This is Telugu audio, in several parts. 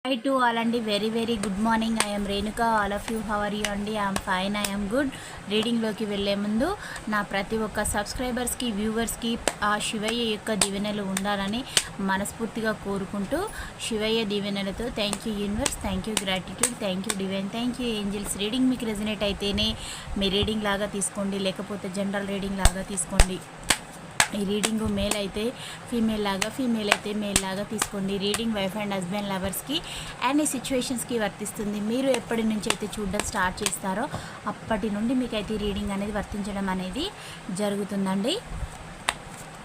Hi to all and very good morning. I am Renuka. All of you, how are you? And I am fine. I am good. Reading లోకి వెళ్ళే ముందు నా ప్రతి ఒక్క సబ్స్క్రైబర్స్కి వ్యూవర్స్కి ఆ శివయ్య యొక్క దీవెనలు ఉండాలని మనస్ఫూర్తిగా కోరుకుంటూ శివయ్య దీవెనలతో thank you universe, thank you gratitude, thank you divine, thank you angels. Reading మీకు రెజనేట్ అయితేనే మీ రీడింగ్ లాగా తీసుకోండి, లేకపోతే జనరల్ రీడింగ్ లాగా తీసుకోండి. ఈ రీడింగ్ మేల్ అయితే ఫీమేల్ లాగా, ఫీమేల్ అయితే మేల్ లాగా తీసుకోండి. రీడింగ్ వైఫ్ అండ్ హస్బెండ్ లవర్స్కి అండ్ ఈ సిచ్యువేషన్స్కి వర్తిస్తుంది. మీరు ఎప్పటి నుంచి అయితే చూడడం స్టార్ట్ చేస్తారో అప్పటి నుండి మీకైతే రీడింగ్ అనేది వర్తించడం అనేది జరుగుతుందండి.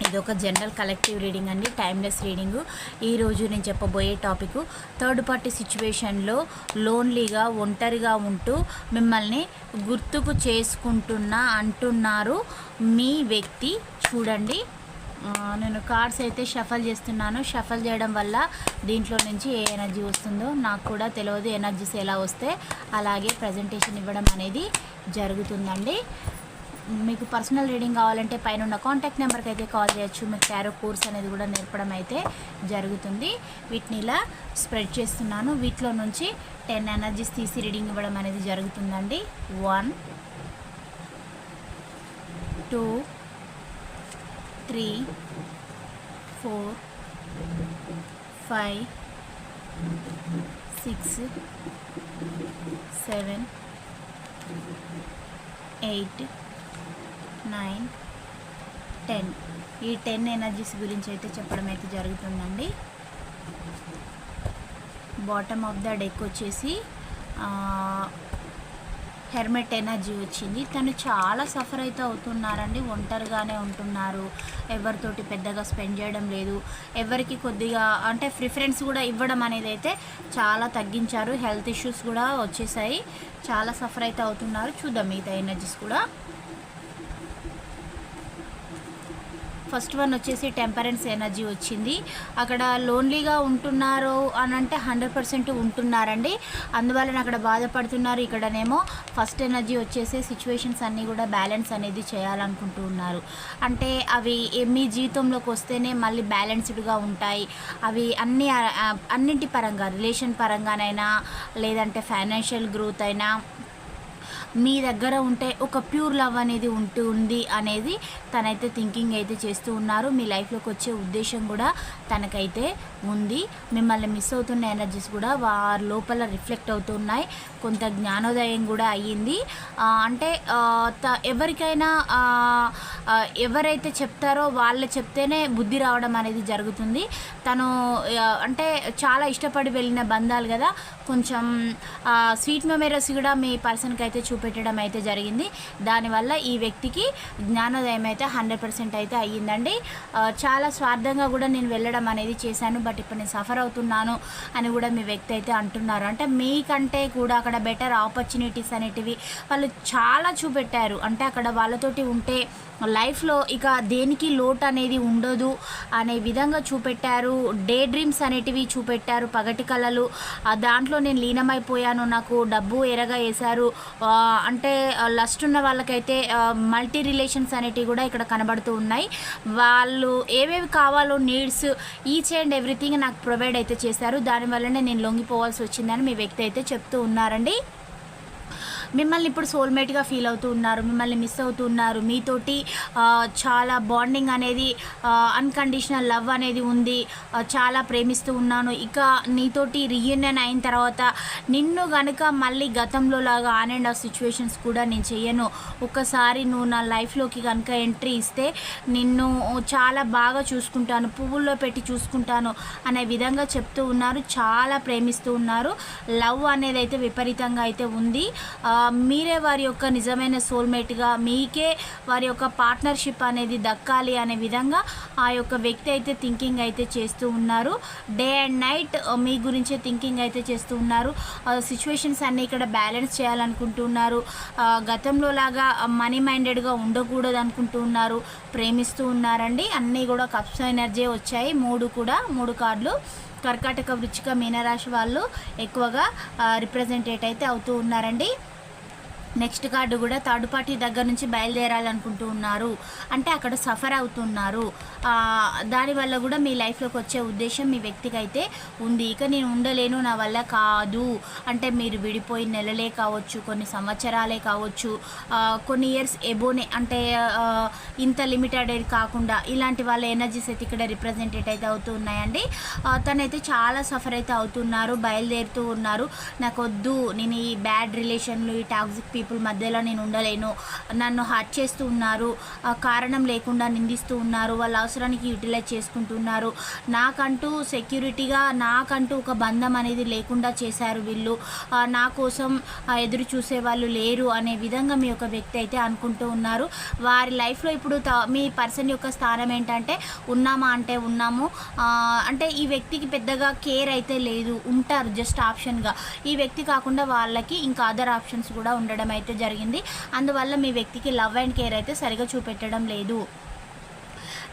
ఇది ఒక జనరల్ కలెక్టివ్ రీడింగ్ అండి, టైమ్లెస్ రీడింగు. ఈరోజు నేను చెప్పబోయే టాపిక్ థర్డ్ పార్టీ సిచ్యువేషన్లో లోన్లీగా ఒంటరిగా ఉంటూ మిమ్మల్ని గుర్తుకు చేసుకుంటున్నా అంటున్నారు మీ వ్యక్తి. చూడండి, నేను కార్డ్స్ అయితే షఫల్ చేస్తున్నాను. షఫల్ చేయడం వల్ల దీంట్లో నుంచి ఏ ఎనర్జీ వస్తుందో నాకు కూడా తెలియదు. ఎనర్జీస్ ఎలా వస్తే అలాగే ప్రజెంటేషన్ ఇవ్వడం అనేది జరుగుతుందండి. మీకు పర్సనల్ రీడింగ్ కావాలంటే పైన ఉన్న కాంటాక్ట్ నెంబర్కి అయితే కాల్ చేయొచ్చు. మీకు టారో కోర్స్ అనేది కూడా నేర్పడం అయితే జరుగుతుంది. వీటిని ఇలా స్ప్రెడ్ చేస్తున్నాను. వీటిలో నుంచి 10 ఎనర్జీస్ తీసి రీడింగ్ ఇవ్వడం అనేది జరుగుతుందండి. 1 2 3 4 5 6 7 8 9 10. ఈ 10 ఎనర్జీస్ గురించి అయితే చెప్పడం అయితే జరుగుతుందండి. బాటమ్ ఆఫ్ ద డెక్ వచ్చేసి హెర్మెట్ ఎనర్జీ వచ్చింది. తను చాలా సఫర్ అయితే అవుతున్నారండి, ఒంటరిగానే ఉంటున్నారు, ఎవరితోటి పెద్దగా స్పెండ్ చేయడం లేదు, ఎవరికి కొద్దిగా అంటే ప్రిఫరెన్స్ కూడా ఇవ్వడం అనేది అయితే చాలా తగ్గించారు. హెల్త్ ఇష్యూస్ కూడా వచ్చేసాయి, చాలా సఫర్ అయితే అవుతున్నారు. చూద్దాం మిగతా ఎనర్జీస్ కూడా. ఫస్ట్ వన్ వచ్చేసి టెంపరెన్స్ ఎనర్జీ వచ్చింది. అక్కడ లోన్లీగా ఉంటున్నారు అని అంటే 100% ఉంటున్నారండి, అందువల్ల అక్కడ బాధపడుతున్నారు. ఇక్కడనేమో ఫస్ట్ ఎనర్జీ వచ్చేసి సిచ్యువేషన్స్ అన్నీ కూడా బ్యాలెన్స్ అనేది చేయాలనుకుంటూ ఉన్నారు. అంటే అవి మీ జీవితంలోకి వస్తేనే మళ్ళీ బ్యాలెన్స్డ్గా ఉంటాయి. అవి అన్నింటి పరంగా, రిలేషన్ పరంగానైనా లేదంటే ఫైనాన్షియల్ గ్రోత్ అయినా మీ దగ్గర ఉంటే ఒక ప్యూర్ లవ్ అనేది ఉంది అనేది తనైతే థింకింగ్ అయితే చేస్తూ ఉన్నారు. మీ లైఫ్లోకి వచ్చే ఉద్దేశం కూడా తనకైతే ఉంది. మిమ్మల్ని మిస్ అవుతున్న ఎనర్జీస్ కూడా వారి లోపల రిఫ్లెక్ట్ అవుతున్నాయి. కొంత జ్ఞానోదయం కూడా అయ్యింది. అంటే ఎవరికైనా ఎవరైతే చెప్తారో వాళ్ళు చెప్తేనే బుద్ధి రావడం అనేది జరుగుతుంది. తను అంటే చాలా ఇష్టపడి వెళ్ళిన బంధాలు కదా, కొంచెం స్వీట్ మెమరీస్ కూడా మీ పర్సన్కి అయితే చూపెట్టడం అయితే జరిగింది. దానివల్ల ఈ వ్యక్తికి జ్ఞానోదయం అయితే 100% అయితే అయ్యిందండి. చాలా స్వార్థంగా కూడా నేను వెళ్ళడం అనేది చేశాను, బట్ ఇప్పుడు నేను సఫర్ అవుతున్నాను అని కూడా మీ వ్యక్తి అయితే అంటున్నారు. అంటే మీకంటే కూడా అక్కడ బెటర్ ఆపర్చునిటీస్ అనేటివి వాళ్ళు చాలా చూపెట్టారు. అంటే అక్కడ వాళ్ళతోటి ఉంటే లైఫ్లో ఇక దేనికి లోటు అనేది ఉండదు అనే విధంగా చూపెట్టారు. డే డ్రీమ్స్ అనేటివి చూపెట్టారు, పగటి కళలు. దాంట్లో నేను లీనమైపోయాను, నాకు డబ్బు ఎరగా వేశారు. అంటే లస్ట్ ఉన్న వాళ్ళకైతే మల్టీ రిలేషన్స్ అనేటివి కూడా ఇక్కడ కనబడుతూ ఉన్నాయి. వాళ్ళు ఏవేవి కావాలో నీడ్స్ ఈచ్ అండ్ ఎవ్రీథింగ్ నాకు ప్రొవైడ్ అయితే చేశారు. దానివల్లనే నేను లొంగిపోవాల్సి వచ్చిందని మీ వ్యక్తి అయితే చెప్తూ ఉన్నారండి. మిమ్మల్ని ఇప్పుడు సోల్మేట్గా ఫీల్ అవుతూ ఉన్నారు, మిమ్మల్ని మిస్ అవుతూ ఉన్నారు. మీతోటి చాలా బాండింగ్ అనేది, అన్కండిషనల్ లవ్ అనేది ఉంది, చాలా ప్రేమిస్తూ ఉన్నాను. ఇక నీతోటి రీయూనియన్ అయిన తర్వాత నిన్ను కనుక మళ్ళీ గతంలో లాగా ఆన్ అండ్ ఆఫ్ సిచ్యువేషన్స్ కూడా నేను చెయ్యను. ఒక్కసారి నువ్వు నా లైఫ్లోకి కనుక ఎంట్రీ ఇస్తే నిన్ను చాలా బాగా చూసుకుంటాను, పువ్వుల్లో పెట్టి చూసుకుంటాను అనే విధంగా చెప్తూ ఉన్నారు. చాలా ప్రేమిస్తూ ఉన్నారు. లవ్ అనేది అయితే విపరీతంగా అయితే ఉంది. మీరే వారి యొక్క నిజమైన సోల్మేట్గా, మీకే వారి యొక్క పార్ట్నర్షిప్ అనేది దక్కాలి అనే విధంగా ఆ యొక్క వ్యక్తి అయితే థింకింగ్ అయితే చేస్తూ ఉన్నారు. డే అండ్ నైట్ మీ గురించే థింకింగ్ అయితే చేస్తూ ఉన్నారు. సిచ్యువేషన్స్ అన్నీ ఇక్కడ బ్యాలెన్స్ చేయాలనుకుంటున్నారు. గతంలో లాగా మనీ మైండెడ్గా ఉండకూడదు అనుకుంటూ ఉన్నారు. ప్రేమిస్తూ ఉన్నారండి. అన్నీ కూడా కప్స్ ఎనర్జీ వచ్చాయి, 3 కార్డులు. కర్కాటక, వృచ్చిక, మీనరాశి వాళ్ళు ఎక్కువగా రిప్రజెంటేట్ అయితే అవుతూ ఉన్నారండి. నెక్స్ట్ కార్డు కూడా థర్డ్ పార్టీ దగ్గర నుంచి బయలుదేరాలనుకుంటూ ఉన్నారు, అంటే అక్కడ సఫర్ అవుతున్నారు. దానివల్ల కూడా మీ లైఫ్లోకి వచ్చే ఉద్దేశం మీ వ్యక్తికి అయితే ఉంది. ఇక నేను ఉండలేను, నా వల్ల కాదు అంటే మీరు విడిపోయి నెలలే కావచ్చు, కొన్ని సంవత్సరాలే కావచ్చు, కొన్ని ఇయర్స్ ఎబోనే, అంటే ఇంత లిమిటెడ్ కాకుండా ఇలాంటి వాళ్ళ ఎనర్జీస్ అయితే ఇక్కడ రిప్రజెంటేట్ అయితే అవుతూ ఉన్నాయండి. తనైతే చాలా సఫర్ అయితే అవుతున్నారు, బయలుదేరుతూ ఉన్నారు. నాకు వద్దు, నేను ఈ బ్యాడ్ రిలేషన్లు, ఈ టాక్సిక్ పీపుల్ మధ్యలో నేను ఉండలేను, నన్ను హర్ట్ చేస్తూ ఉన్నారు, కారణం లేకుండా నిందిస్తూ ఉన్నారు, వాళ్ళ అవసరానికి యూటిలైజ్ చేసుకుంటున్నారు, నాకంటూ సెక్యూరిటీగా నాకంటూ ఒక బంధం అనేది లేకుండా చేశారు వీళ్ళు, నా కోసం ఎదురు చూసే వాళ్ళు లేరు అనే విధంగా మీ యొక్క వ్యక్తి అయితే అనుకుంటూ ఉన్నారు. వారి లైఫ్లో ఇప్పుడు మీ పర్సన్ యొక్క స్థానం ఏంటంటే ఉన్నామా అంటే ఉన్నాము, అంటే ఈ వ్యక్తికి పెద్దగా కేర్ అయితే లేదు, ఉంటారు జస్ట్ ఆప్షన్గా. ఈ వ్యక్తి కాకుండా వాళ్ళకి ఇంకా అదర్ ఆప్షన్స్ కూడా ఉండడం అయితే జరిగింది. అందువల్ల మీ వ్యక్తికి లవ్ అండ్ కేర్ అయితే సరిగా చూపెట్టడం లేదు.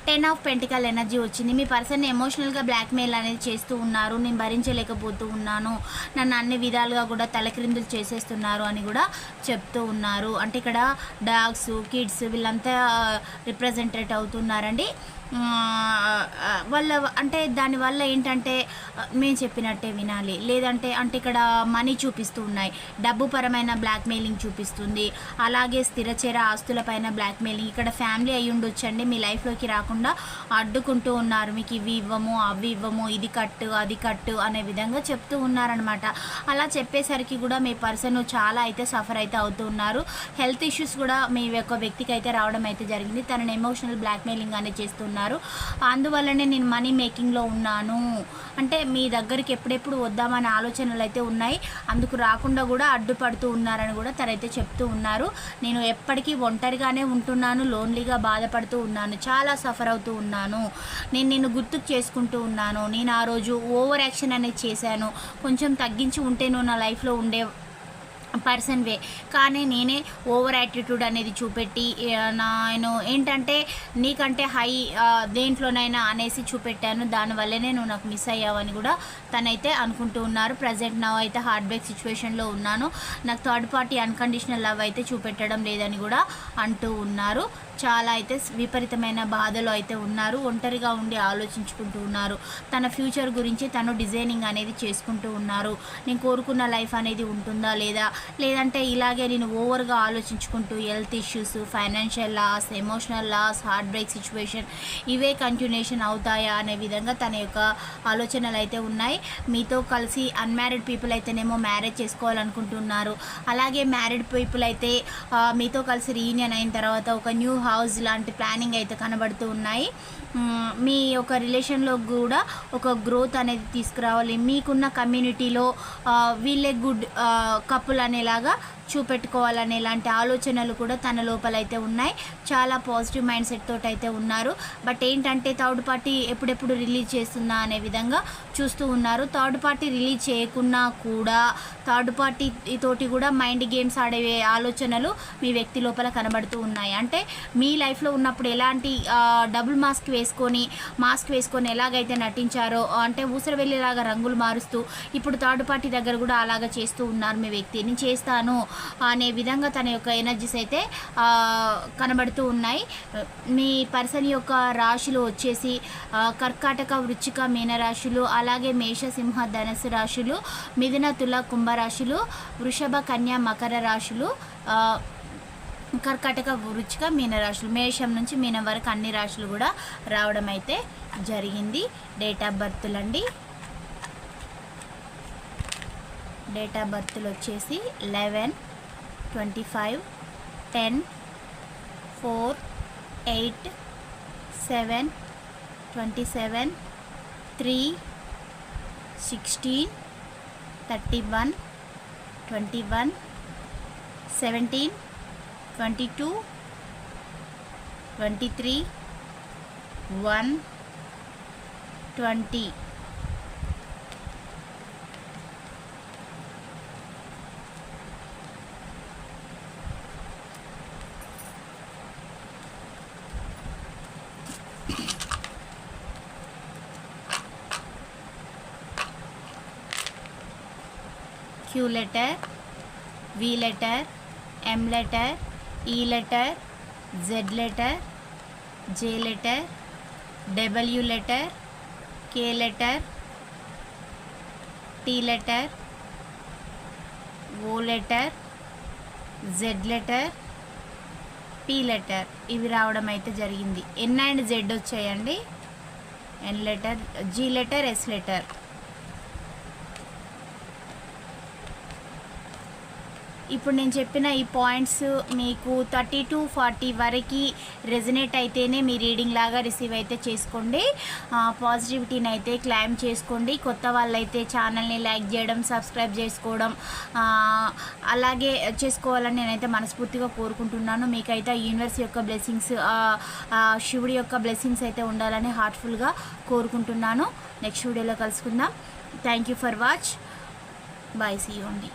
10 ఆఫ్ పెంటికల్ ఎనర్జీ వచ్చింది. మీ పర్సన్ ఎమోషనల్గా బ్లాక్మెయిల్ అనేది చేస్తూ ఉన్నారు, నేను భరించలేకపోతూ ఉన్నాను, నన్ను అన్ని విధాలుగా కూడా తలక్రిందులు చేసేస్తున్నారు అని కూడా చెప్తూ ఉన్నారు. అంటే ఇక్కడ డాగ్స్, కిడ్స్ వీళ్ళంతా రిప్రజెంటేట్ అవుతున్నారండి. వాళ్ళ అంటే దానివల్ల ఏంటంటే మేము చెప్పినట్టే వినాలి, లేదంటే అంటే ఇక్కడ మనీ చూపిస్తూ ఉన్నాయి, డబ్బు పరమైన బ్లాక్మెయిలింగ్ చూపిస్తుంది, అలాగే స్థిరచర ఆస్తులపైన బ్లాక్మెయిలింగ్. ఇక్కడ ఫ్యామిలీ అయ్యి ఉండొచ్చండి, మీ లైఫ్లోకి రాకుండా అడ్డుకుంటూ ఉన్నారు, మీకు ఇవి ఇవ్వము అవి ఇవ్వము, ఇది కట్టు అది కట్టు అనే విధంగా చెప్తూ ఉన్నారనమాట. అలా చెప్పేసరికి కూడా మీ పర్సన్ చాలా అయితే సఫర్ అయితే అవుతూ ఉన్నారు. హెల్త్ ఇష్యూస్ కూడా మీ యొక్క వ్యక్తికి అయితే రావడం అయితే జరిగింది. తనని ఎమోషనల్ బ్లాక్మెయిలింగ్ అనేది చేస్తున్నారు. అందువల్లనే నేను మనీ మేకింగ్లో ఉన్నాను అంటే మీ దగ్గరికి ఎప్పుడెప్పుడు వద్దామనే ఆలోచనలు అయితే ఉన్నాయి, అందుకు రాకుండా కూడా అడ్డుపడుతూ ఉన్నారని కూడా తనైతే చెప్తూ ఉన్నారు. నేను ఎప్పటికీ ఒంటరిగానే ఉంటున్నాను, లోన్లీగా బాధపడుతూ ఉన్నాను, చాలా సఫర్ అవుతూ ఉన్నాను, నేను నిన్ను గుర్తుకు చేసుకుంటూ ఉన్నాను, నేను ఆ రోజు ఓవర్ యాక్షన్ అనేది చేశాను, కొంచెం తగ్గించి ఉంటే నువ్వు నా లైఫ్లో ఉండే పర్సన్ వే, కానీ నేనే ఓవర్ యాటిట్యూడ్ అనేది చూపెట్టి నేను ఏంటంటే నీకంటే హై దేంట్లోనైనా అనేసి చూపెట్టాను, దానివల్లనే నువ్వు నాకు మిస్ అయ్యావని కూడా తనైతే అనుకుంటూ ఉన్నారు. ప్రజెంట్ నా అయితే హార్ట్ బ్రేక్ సిచ్యువేషన్లో ఉన్నాను, నాకు థర్డ్ పార్టీ అన్కండిషనల్ లవ్ అయితే చూపెట్టడం లేదని కూడా అంటూ ఉన్నారు. చాలా అయితే విపరీతమైన బాధలో అయితే ఉన్నారు, ఒంటరిగా ఉండి ఆలోచించుకుంటూ ఉన్నారు, తన ఫ్యూచర్ గురించి తను డిజైనింగ్ అనేది చేసుకుంటూ ఉన్నారు. నేను కోరుకున్న లైఫ్ అనేది ఉంటుందా లేదా, లేదంటే ఇలాగే నేను ఓవర్గా ఆలోచించుకుంటూ health issues, financial loss, emotional loss, heartbreak situation ఇవే కంటిన్యూషన్ అవుతాయా అనే విధంగా తన యొక్క ఆలోచనలు అయితే ఉన్నాయి. మీతో కలిసి అన్మ్యారీడ్ పీపుల్ అయితేనేమో మ్యారేజ్ చేసుకోవాలనుకుంటున్నారు, అలాగే మ్యారీడ్ పీపుల్ అయితే మీతో కలిసి రీయూనియన్ అయిన తర్వాత ఒక న్యూ హౌస్ లాంటి ప్లానింగ్ అయితే కనబడుతూ ఉన్నాయి. మీ యొక్క రిలేషన్లో కూడా ఒక గ్రోత్ అనేది తీసుకురావాలి, మీకున్న కమ్యూనిటీలో వీళ్ళే గుడ్ కపుల్ అనేలాగా చూపెట్టుకోవాలనే ఇలాంటి ఆలోచనలు కూడా తన లోపలైతే ఉన్నాయి. చాలా పాజిటివ్ మైండ్ సెట్ తోటి అయితే ఉన్నారు. బట్ ఏంటంటే థర్డ్ పార్టీ ఎప్పుడెప్పుడు రిలీజ్ చేస్తుందా అనే విధంగా చూస్తూ ఉన్నారు. థర్డ్ పార్టీ రిలీజ్ చేయకున్నా కూడా థర్డ్ పార్టీ తోటి కూడా మైండ్ గేమ్స్ ఆడే ఆలోచనలు మీ వ్యక్తి లోపల కనబడుతూ ఉన్నాయి. అంటే మీ లైఫ్లో ఉన్నప్పుడు ఎలాంటి డబుల్ మాస్క్ వేసుకొని ఎలాగైతే నటించారో, అంటే ఊసరవెల్లిలాగా రంగులు మారుస్తూ ఇప్పుడు థర్డ్ పార్టీ దగ్గర కూడా అలాగా చేస్తూ ఉన్నారు మీ వ్యక్తి. నేను చేస్తాను అనే విధంగా తన యొక్క ఎనర్జీస్ అయితే కనబడుతూ ఉన్నాయి. మీ పర్సన్ యొక్క రాశులు వచ్చేసి కర్కాటక, వృశ్చిక, మీన రాశులు, అలాగే మేష, సింహ, ధనుసు రాశులు, మిథున, తుల, కుంభ రాశులు, వృషభ, కన్య, మకర రాశులు, కర్కాటక, వృశ్చిక, మీన రాశులు, మేషం నుంచి మీనం వరకు అన్ని రాశులు కూడా రావడం అయితే జరిగింది. డేట్ ఆఫ్ బర్త్లండి, డేట్ ఆఫ్ బర్త్లు వచ్చేసి 11, 25, 10, 4, 8, 7, 27, 3, 16, 31, 21, 17, 22, 23, 1, 20. Q letter, V letter, M letter, E letter, Z letter, J letter, W letter, K letter, T letter, O letter, Z letter, P letter ఇవి రావడం అయితే జరిగింది. N and Z వచ్చాయండి. N letter, G letter, S letter. ఇప్పుడు నేను చెప్పిన ఈ పాయింట్స్ మీకు 30 to 40 వరకు రెజనేట్ అయితేనే మీ రీడింగ్ లాగా రిసీవ్ అయితే చేసుకోండి. పాజిటివిటీని అయితే క్లైమ్ చేసుకోండి. కొత్త వాళ్ళైతే ఛానల్ని లైక్ చేయడం, సబ్స్క్రైబ్ చేసుకోవడం అలాగే చేసుకోవాలని నేనైతే మనస్ఫూర్తిగా కోరుకుంటున్నాను. మీకైతే యూనివర్స్ యొక్క బ్లెస్సింగ్స్, శివుడి యొక్క బ్లెస్సింగ్స్ అయితే ఉండాలని హార్ట్ఫుల్గా కోరుకుంటున్నాను. నెక్స్ట్ వీడియోలో కలుసుకుందాం. Thank you for watch. Bye. See you అండి.